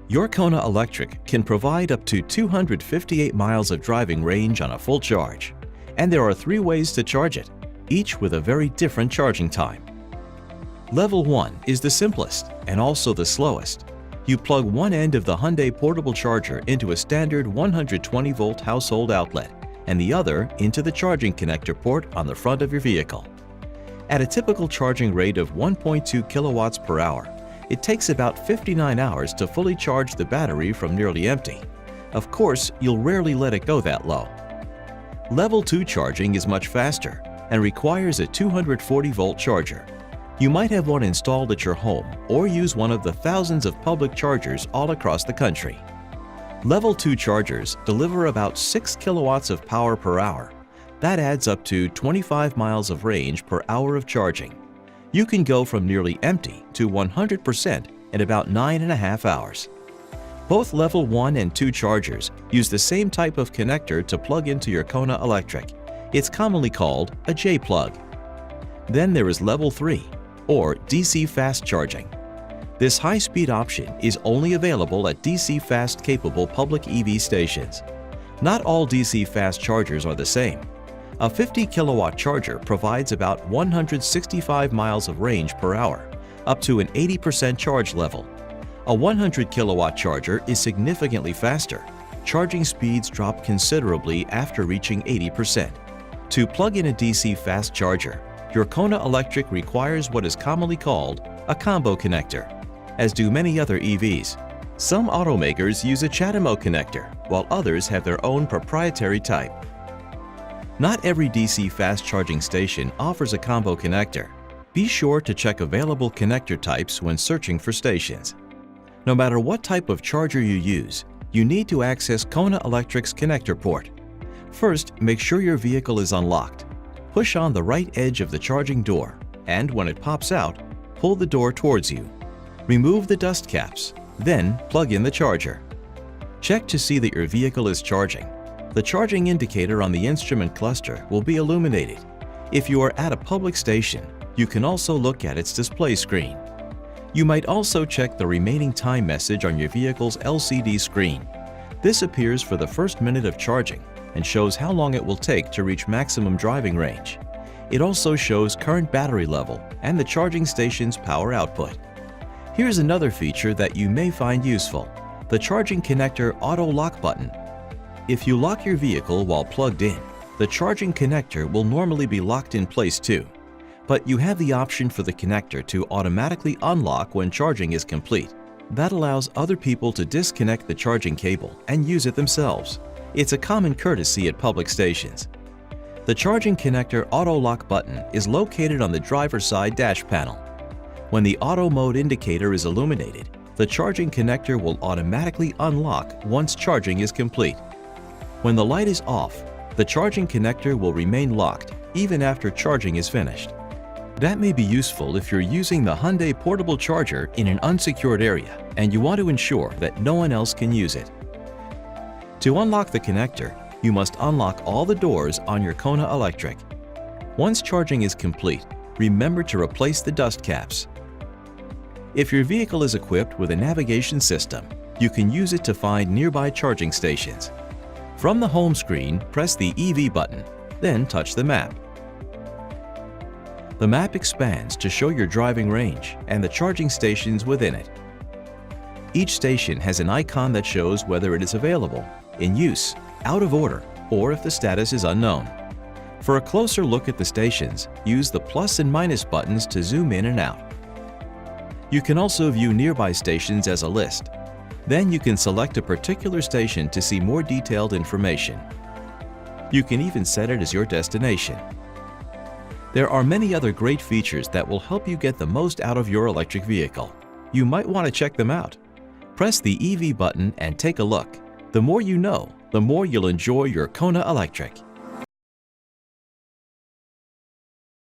Your Kona Electric can provide up to 258 miles of driving range on a full charge. And there are 3 ways to charge it, each with a very different charging time. Level 1 is the simplest and also the slowest. You plug one end of the Hyundai portable charger into a standard 120-volt household outlet and the other into the charging connector port on the front of your vehicle. At a typical charging rate of 1.2 kilowatts per hour, it takes about 59 hours to fully charge the battery from nearly empty. Of course, you'll rarely let it go that low. Level 2 charging is much faster and requires a 240-volt charger. You might have one installed at your home or use one of the thousands of public chargers all across the country. Level 2 chargers deliver about 6 kilowatts of power per hour. That adds up to 25 miles of range per hour of charging. You can go from nearly empty to 100% in about 9.5 hours. Both Level 1 and 2 chargers use the same type of connector to plug into your Kona Electric. It's commonly called a J-plug. Then there is Level 3, or DC fast charging. This high-speed option is only available at DC fast-capable public EV stations. Not all DC fast chargers are the same. A 50-kilowatt charger provides about 165 miles of range per hour, up to an 80% charge level. A 100-kilowatt charger is significantly faster. Charging speeds drop considerably after reaching 80%. To plug in a DC fast charger, your Kona Electric requires what is commonly called a combo connector, as do many other EVs. Some automakers use a CHAdeMO connector, while others have their own proprietary type. Not every DC fast charging station offers a combo connector. Be sure to check available connector types when searching for stations. No matter what type of charger you use, you need to access Kona Electric's connector port. First, make sure your vehicle is unlocked. Push on the right edge of the charging door, and when it pops out, pull the door towards you. Remove the dust caps, then plug in the charger. Check to see that your vehicle is charging. The charging indicator on the instrument cluster will be illuminated. If you are at a public station, you can also look at its display screen. You might also check the remaining time message on your vehicle's LCD screen. This appears for the first minute of charging and shows how long it will take to reach maximum driving range. It also shows current battery level and the charging station's power output. Here's another feature that you may find useful: the charging connector auto lock button. If you lock your vehicle while plugged in, the charging connector will normally be locked in place too. But you have the option for the connector to automatically unlock when charging is complete. That allows other people to disconnect the charging cable and use it themselves. It's a common courtesy at public stations. The charging connector auto lock button is located on the driver's side dash panel. When the auto mode indicator is illuminated, the charging connector will automatically unlock once charging is complete. When the light is off, the charging connector will remain locked even after charging is finished. That may be useful if you're using the Hyundai portable charger in an unsecured area and you want to ensure that no one else can use it. To unlock the connector, you must unlock all the doors on your Kona Electric. Once charging is complete, remember to replace the dust caps. If your vehicle is equipped with a navigation system, you can use it to find nearby charging stations. From the home screen, press the EV button, then touch the map. The map expands to show your driving range and the charging stations within it. Each station has an icon that shows whether it is available, in use, out of order, or if the status is unknown. For a closer look at the stations, use the plus and minus buttons to zoom in and out. You can also view nearby stations as a list. Then you can select a particular station to see more detailed information. You can even set it as your destination. There are many other great features that will help you get the most out of your electric vehicle. You might want to check them out. Press the EV button and take a look. The more you know, the more you'll enjoy your Kona Electric.